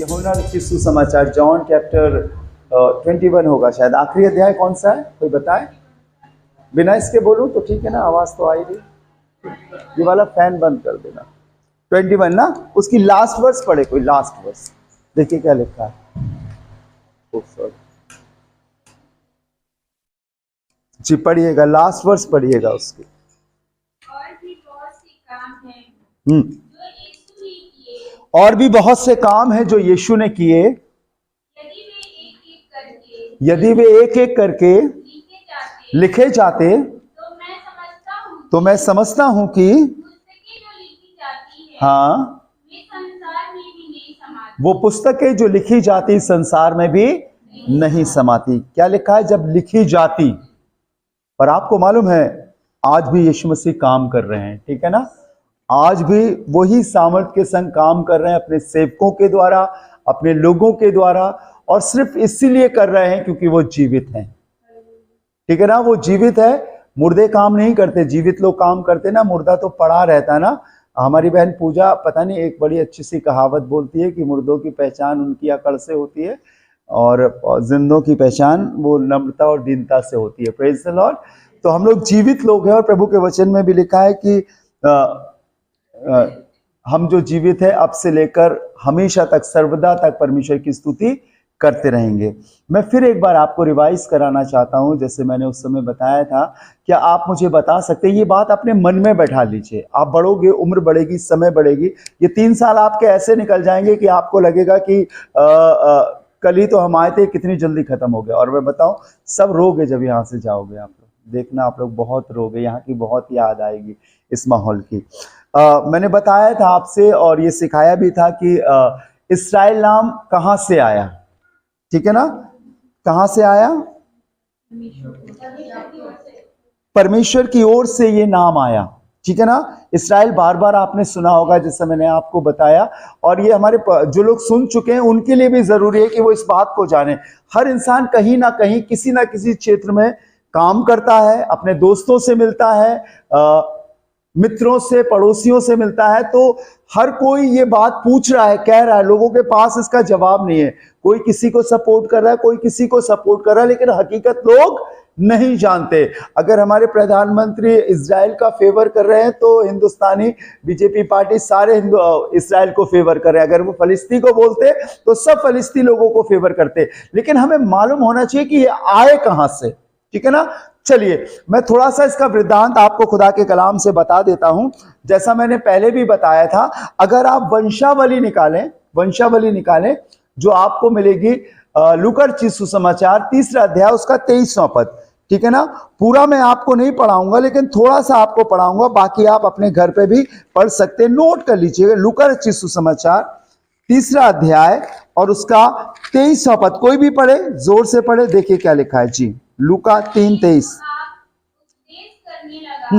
यूहन्ना लिखित सुसमाचार जॉन चैप्टर 21 होगा शायद। आखिरी अध्याय कौन सा है, कोई बताए? बिना इसके बोलूं तो ठीक है ना, आवाज तो आई रही। ये वाला फैन बंद कर देना। 21 ना, उसकी लास्ट वर्स पढ़े कोई, लास्ट वर्स देखिए क्या लिखा है। जी पढ़िएगा, लास्ट वर्स पढ़िएगा उसके। और भी बहुत से काम हैं जो यीशु ने किए, और भी बहुत से काम हैं जो यीशु ने किए, यदि वे एक एक करके लिखे जाते तो मैं समझता हूं कि पुस्तकें जो लिखी जाती है हाँ, वे संसार में भी नहीं समाती। वो पुस्तकें जो लिखी जाती संसार में भी नहीं समाती। क्या लिखा है? जब लिखी जाती। पर आपको मालूम है आज भी यीशु मसीह काम कर रहे हैं, ठीक है ना। आज भी वही सामर्थ्य के संग काम कर रहे हैं अपने सेवकों के द्वारा, अपने लोगों के द्वारा, और सिर्फ इसीलिए कर रहे हैं क्योंकि वो जीवित हैं, ठीक है ना। वो जीवित है, मुर्दे काम नहीं करते, जीवित लोग काम करते ना, मुर्दा तो पड़ा रहता ना। हमारी बहन पूजा पता नहीं एक बड़ी अच्छी सी कहावत बोलती है कि मुर्दों की पहचान उनकी अकड़ से होती है और जिंदों की पहचान वो नम्रता और दीनता से होती है। Praise the Lord. तो हम लोग जीवित लोग हैं और प्रभु के वचन में भी लिखा है कि हम जो जीवित है अब से लेकर हमेशा तक, सर्वदा तक परमेश्वर की स्तुति करते रहेंगे। मैं फिर एक बार आपको रिवाइज कराना चाहता हूं, जैसे मैंने उस समय बताया था। क्या आप मुझे बता सकते हैं, ये बात अपने मन में बैठा लीजिए। आप बढ़ोगे, उम्र बढ़ेगी, समय बढ़ेगी, ये 3 साल आपके ऐसे निकल जाएंगे कि आपको लगेगा कि कल ही तो हम आए थे, कितनी जल्दी खत्म हो गया। और मैं बताऊं, सब रोगे जब यहाँ से जाओगे। आप लोग देखना, आप लोग बहुत रोगे, यहाँ की बहुत याद आएगी इस माहौल की। मैंने बताया था आपसे और ये सिखाया भी था कि इस्राएल नाम कहाँ से आया, ठीक है ना। कहां से आया? परमेश्वर की ओर से ये नाम आया, ठीक है ना। इस्राएल बार बार आपने सुना होगा, जैसे मैंने आपको बताया, और ये हमारे जो लोग सुन चुके हैं उनके लिए भी जरूरी है कि वो इस बात को जाने। हर इंसान कहीं ना कहीं, किसी ना किसी क्षेत्र में काम करता है, अपने दोस्तों से मिलता है, मित्रों से, पड़ोसियों से मिलता है। तो हर कोई ये बात पूछ रहा है, कह रहा है, लोगों के पास इसका जवाब नहीं है। कोई किसी को सपोर्ट कर रहा है, कोई किसी को सपोर्ट कर रहा है, लेकिन हकीकत लोग नहीं जानते। अगर हमारे प्रधानमंत्री इजराइल का फेवर कर रहे हैं तो हिंदुस्तानी बीजेपी पार्टी सारे इजराइल को फेवर कर रहे हैं। अगर वो फलिस्ती को बोलते तो सब फलिस्ती लोगों को फेवर करते। लेकिन हमें मालूम होना चाहिए कि ये आए कहां से, ठीक है ना। चलिए मैं थोड़ा सा इसका वृत्तांत आपको खुदा के कलाम से बता देता हूं। जैसा मैंने पहले भी बताया था, अगर आप वंशावली निकालें जो आपको मिलेगी लूका रचित सुसमाचार 3 अध्याय उसका 23वां पद, ठीक है ना। पूरा मैं आपको नहीं पढ़ाऊंगा, लेकिन थोड़ा सा आपको पढ़ाऊंगा, बाकी आप अपने घर पे भी पढ़ सकते हैं। नोट कर लीजिएगा, लूका रचित सुसमाचार 3 अध्याय और उसका 23वां पद। कोई भी पढ़े, जोर से पढ़े, देखिए क्या लिखा है जी। लूका 3:23। उपदेश करने लगा तो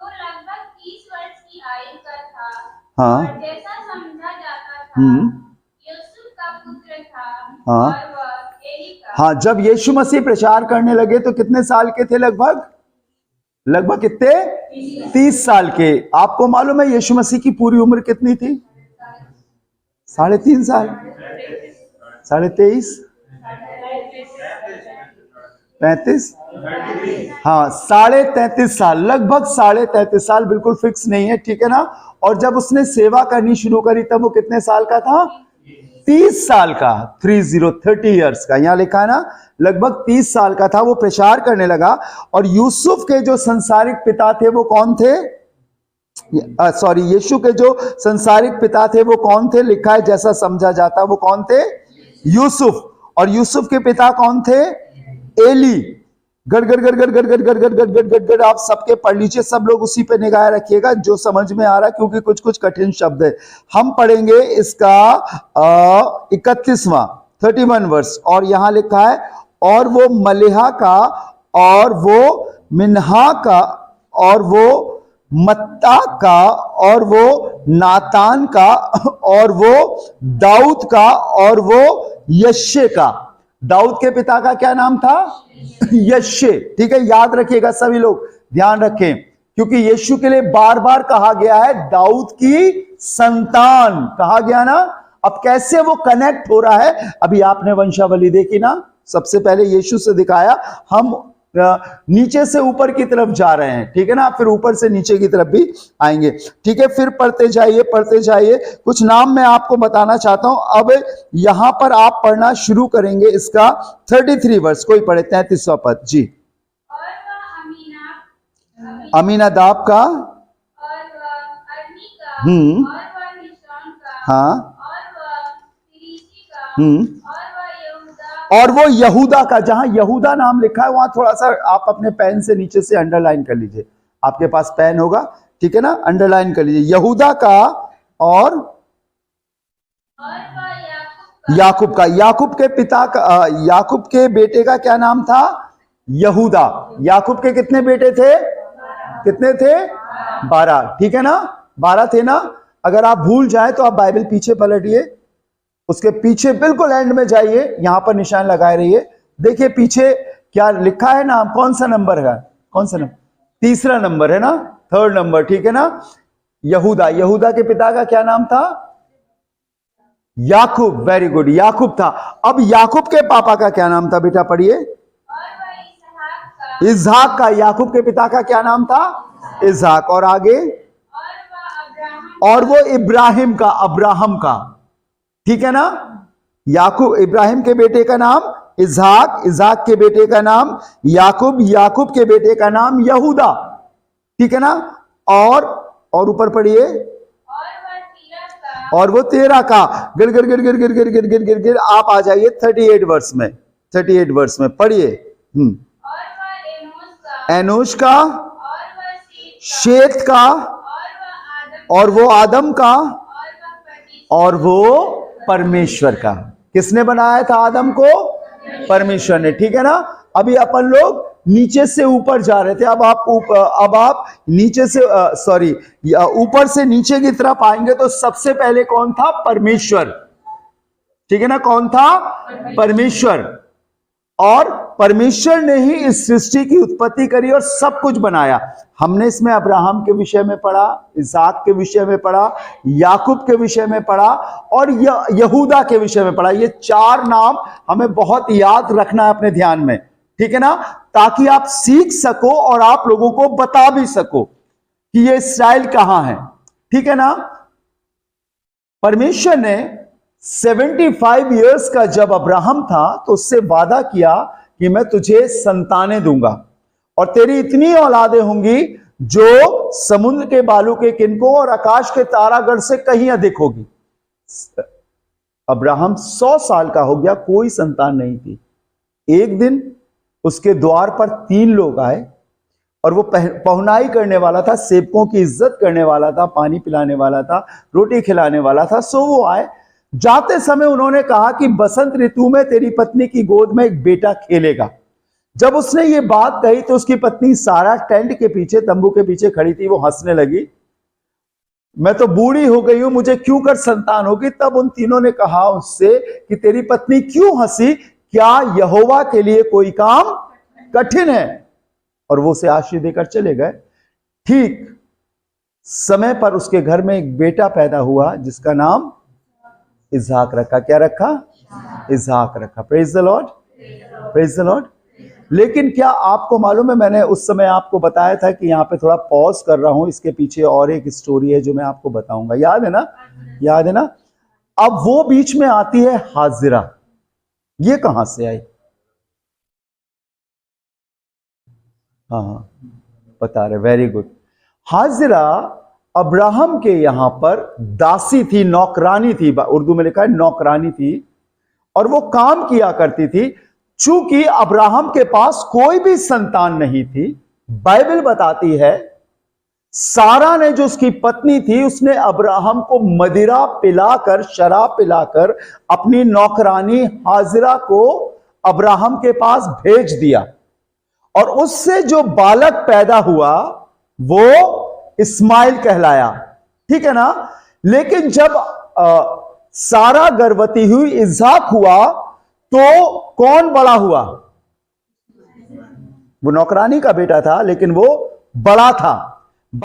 लगभग 30 वर्ष की आयु का था। हाँ। और जैसा समझा जाता था यूसुफ का पुत्र था। हाँ। और वह एली का। हाँ, जब यीशु मसीह प्रचार करने लगे तो कितने साल के थे? लगभग कितने? 30 साल के। आपको मालूम है यीशु मसीह की पूरी उम्र कितनी थी? 3.5 साल, 23.5, 35, हाँ 33.5 साल, लगभग 33.5 साल, बिल्कुल फिक्स नहीं है, ठीक है ना। और जब उसने सेवा करनी शुरू करी तब वो कितने साल का था? 30 साल का, 30 ईयर्स का। यहां लिखा है ना, लगभग 30 साल का था, वो प्रचार करने लगा। और यूसुफ के जो संसारिक पिता थे वो कौन थे? यीशु के जो संसारिक पिता थे वो कौन थे? लिखा है जैसा समझा जाता, वो कौन थे? यूसुफ। और यूसुफ के पिता कौन थे? एली। गड़ गड़ गड़ गड़ गड़ गड़ गड़ गड़ गड़ गड़ गड़ गड़, आप सबके पढ़ लीजिए, सब लोग उसी पे निगाह रखिएगा जो समझ में आ रहा है, क्योंकि कुछ कुछ कठिन शब्द है। हम पढ़ेंगे इसका 31वां वर्ष। और यहां लिखा है, और वो मलेहा का, और वो मिन्हा का, और वो मत्ता का, और वो नातान का, और वो दाऊद का, और वो यश्शे का। दाऊद के पिता का क्या नाम था? यश्शे, ठीक है। याद रखिएगा, सभी लोग ध्यान रखें, क्योंकि यीशु के लिए बार बार कहा गया है दाऊद की संतान, कहा गया ना। अब कैसे वो कनेक्ट हो रहा है, अभी आपने वंशावली देखी ना, सबसे पहले यीशु से दिखाया, हम नीचे से ऊपर की तरफ जा रहे हैं, ठीक है ना, फिर ऊपर से नीचे की तरफ भी आएंगे, ठीक है। फिर पढ़ते जाइए, कुछ नाम मैं आपको बताना चाहता हूं। अब यहां पर आप पढ़ना शुरू करेंगे इसका 33 वर्ष, कोई पढ़े 33वां पद जी। और वह अमीनादाब का, और वह अरनी का, और वह निशान का, हाँ, और वह फिरिशी का, और वो यहूदा का। जहां यहूदा नाम लिखा है वहां थोड़ा सा आप अपने पेन से नीचे से अंडरलाइन कर लीजिए, आपके पास पेन होगा, ठीक है ना, अंडरलाइन कर लीजिए यहूदा का, और वह याकूब का। याकूब के पिता का, याकूब के बेटे का क्या नाम था? यहूदा। याकूब के कितने बेटे थे? कितने थे? 12, ठीक है ना, 12 थे ना। अगर आप भूल जाए तो आप बाइबल पीछे पलटिए, उसके पीछे बिल्कुल एंड में जाइए, यहां पर निशान लगाए रहिए, देखिए पीछे क्या लिखा है नाम, कौन सा नंबर है, कौन सा नंबर? तीसरा नंबर है ना, 3rd नंबर, ठीक है ना। यहूदा, यहूदा के पिता का क्या नाम था? याकूब, वेरी गुड, याकूब था। अब याकूब के पापा का क्या नाम था बेटा, पढ़िए। इसहाक का। याकूब के पिता का क्या नाम था? इसहाक। और आगे, और वो इब्राहिम का, अब्राहम का, ठीक है ना। याकूब, इब्राहिम के बेटे का नाम इसहाक, इसहाक के बेटे का नाम याकूब, याकूब के बेटे का नाम यहूदा, ठीक है ना। और ऊपर पढ़िए, और वो 13 का। गिर गिर गिर गिर गिर गिर गिर गिर गिर गिर आप आ जाइए 38 वर्ष में, 38 वर्ष में पढ़िए। एनोश का, शेत का, और वो आदम का, और वो परमेश्वर का। किसने बनाया था आदम को? परमेश्वर ने, ठीक है ना। अभी अपन लोग नीचे से ऊपर जा रहे थे, अब आप नीचे से ऊपर से नीचे की तरफ आएंगे तो सबसे पहले कौन था? परमेश्वर, ठीक है ना। कौन था? परमेश्वर। और परमेश्वर ने ही इस सृष्टि की उत्पत्ति करी और सब कुछ बनाया। हमने इसमें अब्राहम के विषय में पढ़ा, इसहाक के विषय में पढ़ा, याकूब के विषय में पढ़ा, और यहूदा के विषय में पढ़ा। ये 4 नाम हमें बहुत याद रखना है अपने ध्यान में, ठीक है ना, ताकि आप सीख सको और आप लोगों को बता भी सको कि ये इस्राएल कहां है, ठीक है ना। परमेश्वर ने 75 इयर्स का जब अब्राहम था तो उससे वादा किया कि मैं तुझे संतानें दूंगा और तेरी इतनी औलादें होंगी जो समुद्र के बालू के किनकों और आकाश के तारागण से कहीं अधिक होगी। अब्राहम 100 साल का हो गया, कोई संतान नहीं थी। एक दिन उसके द्वार पर 3 लोग आए और वो पहुनाई करने वाला था, सेवकों की इज्जत करने वाला था, पानी पिलाने वाला था, रोटी खिलाने वाला था। सो वो आए। जाते समय उन्होंने कहा कि बसंत ऋतु में तेरी पत्नी की गोद में एक बेटा खेलेगा। जब उसने ये बात कही तो उसकी पत्नी सारा टेंट के पीछे, तंबू के पीछे खड़ी थी, वो हंसने लगी, मैं तो बूढ़ी हो गई हूं, मुझे क्यों कर संतान होगी। तब उन तीनों ने कहा उससे कि तेरी पत्नी क्यों हंसी, क्या यहोवा के लिए कोई काम कठिन है? और वो उसे आशीष देकर चले गए। ठीक समय पर उसके घर में एक बेटा पैदा हुआ जिसका नाम इसहाक रखा। क्या रखा? इसहाक रखा। Praise the Lord, praise the Lord. लेकिन क्या आपको मालूम है, मैंने उस समय आपको बताया था कि यहां पे थोड़ा पॉज कर रहा हूं, इसके पीछे और एक स्टोरी है जो मैं आपको बताऊंगा। याद है ना? याद है ना? अब वो बीच में आती है हाजिरा। ये कहां से आई? हाँ, बता रहे, वेरी गुड। हाजिरा अब्राहम के यहां पर दासी थी, नौकरानी थी, उर्दू में लिखा है नौकरानी थी, और वो काम किया करती थी। चूंकि अब्राहम के पास कोई भी संतान नहीं थी, बाइबल बताती है सारा ने, जो उसकी पत्नी थी, उसने अब्राहम को मदिरा पिलाकर, शराब पिलाकर अपनी नौकरानी हाजिरा को अब्राहम के पास भेज दिया, और उससे जो बालक पैदा हुआ वो इस्माइल कहलाया, ठीक है ना। लेकिन जब सारा गर्भवती हुई, इसहाक हुआ, तो कौन बड़ा हुआ? वो नौकरानी का बेटा था लेकिन वो बड़ा था।